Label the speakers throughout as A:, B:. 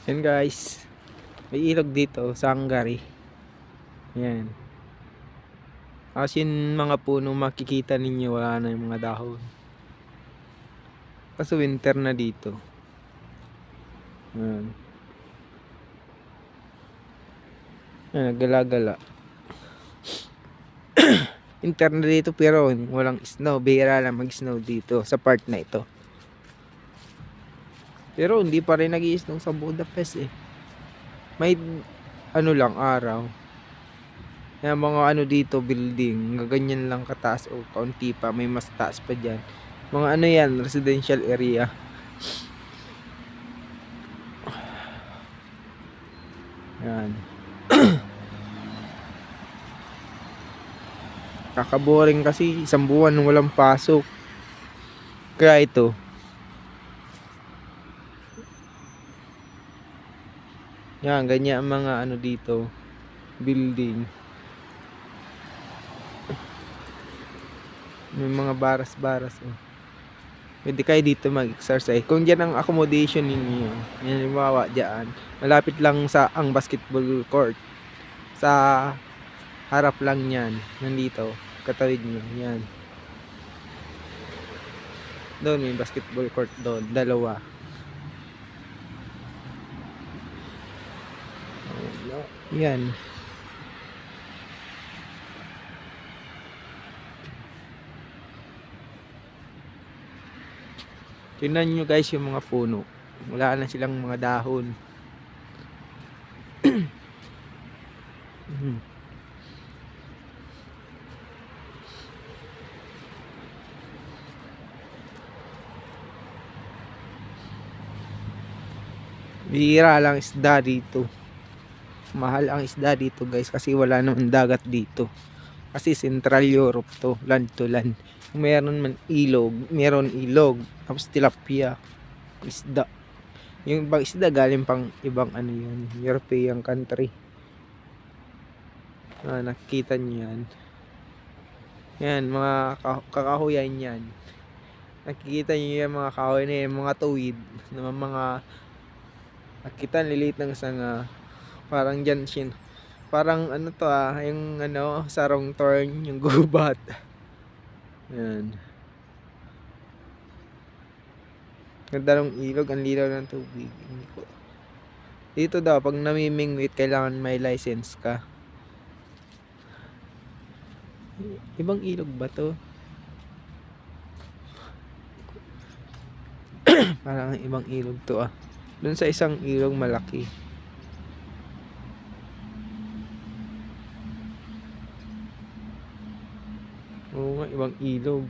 A: Yan guys, may ilog dito sa Hungary. Yan. Kasi yung mga puno makikita ninyo wala na yung mga dahon. Kasi winter na dito. Yan. Yan, naggala-gala. Winter na dito pero walang snow. Bihira lang mag-snow dito sa part na ito. Pero hindi pa rin nag-i-snow sa Budapest eh. May ano lang araw. Yung mga ano dito building, gaganyan lang kataas o kaunti pa, may mas taas pa diyan. Mga ano yan, residential area. Yan. Kakaboring kasi isang buwan nung walang pasok. Kaya ito. Yan, ganyan ang mga ano dito, building. May mga baras-baras oh. Pwede kayo dito mag-exercise. Kung dyan ang accommodation ninyo, yan halimbawa dyan, malapit lang sa ang basketball court. Sa harap lang yan, nandito, katawid nyo, yan. Doon may basketball court doon, dalawa. Yan. Tingnan nyo guys yung mga puno. Wala na silang mga dahon. Bihira lang isda dito. Mahal ang isda dito guys kasi wala naman dagat dito. Kasi Central Europe to, land to land. Meron man ilog, meron ilog, tapos tilapia, isda. Yung ibang isda galing pang ibang ano yun, European country. Nakikita nyo yan. Yan, mga kakahuyan yan. Nakikita nyo yan mga kahoy na yan, mga tuwid. Mga nakita liliit ng sanga. Parang dyan sin. Parang ano to yung ano, sarong torn, yung gubat. Yan. Ganda ng ilog, ang linaw ng tubig. Dito daw, pag namimingwit, kailangan may license ka. Ibang ilog ba to? Parang ibang ilog to Doon sa isang ilog malaki. Oo nga, ibang ilog.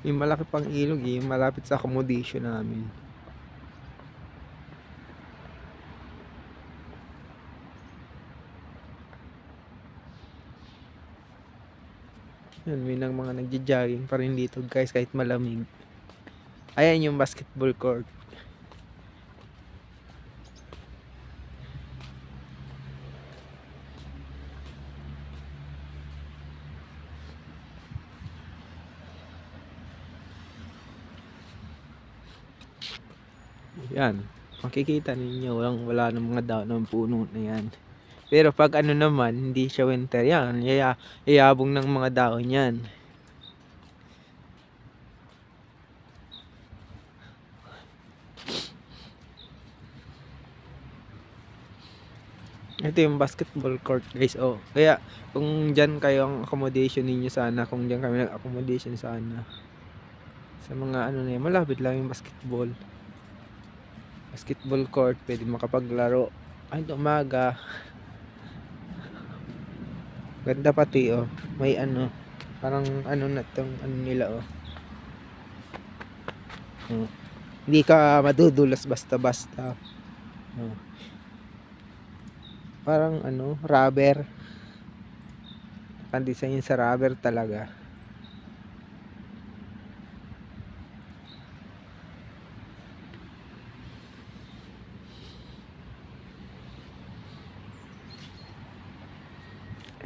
A: Yung malaki pang ilog yung malapit sa accommodation namin. Yan, may nang mga nagja-jogging pa rin dito guys kahit malamig. Ayan yung basketball court. Yan, makikita ninyo wala ng mga daon ng puno na yan. Pero pag ano naman, hindi siya winter yan, yayabong ng mga daon yan. Ito yung basketball court guys. Kaya kung dyan kayo ang accommodation ninyo sana, kung dyan kami nag-accommodation sana, sa mga ano na yan, malapit lang yung basketball court, pwede makapaglaro ay umaga. Ganda pati may ano, parang ano na tong ano nila hindi ka madudulas basta-basta. Parang ano, rubber. Ang design sa rubber talaga.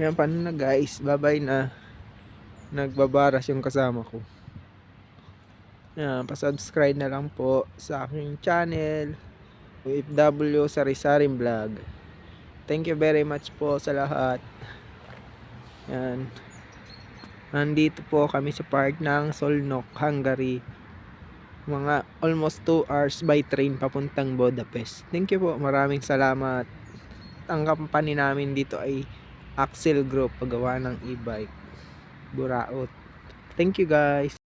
A: Ayan, paano na guys, bye bye na. nagbabaras yung kasama ko. Yan, pa-subscribe na lang po sa aking channel, OFW Sari-Saring Vlog. Thank you very much po sa lahat. Yan. Nandito po kami sa park ng Szolnok, Hungary. Mga almost 2 hours by train papuntang Budapest. Thank you po, maraming salamat. Ang company namin dito ay Axel Group, paggawa ng e-bike, Buraot. Thank you guys.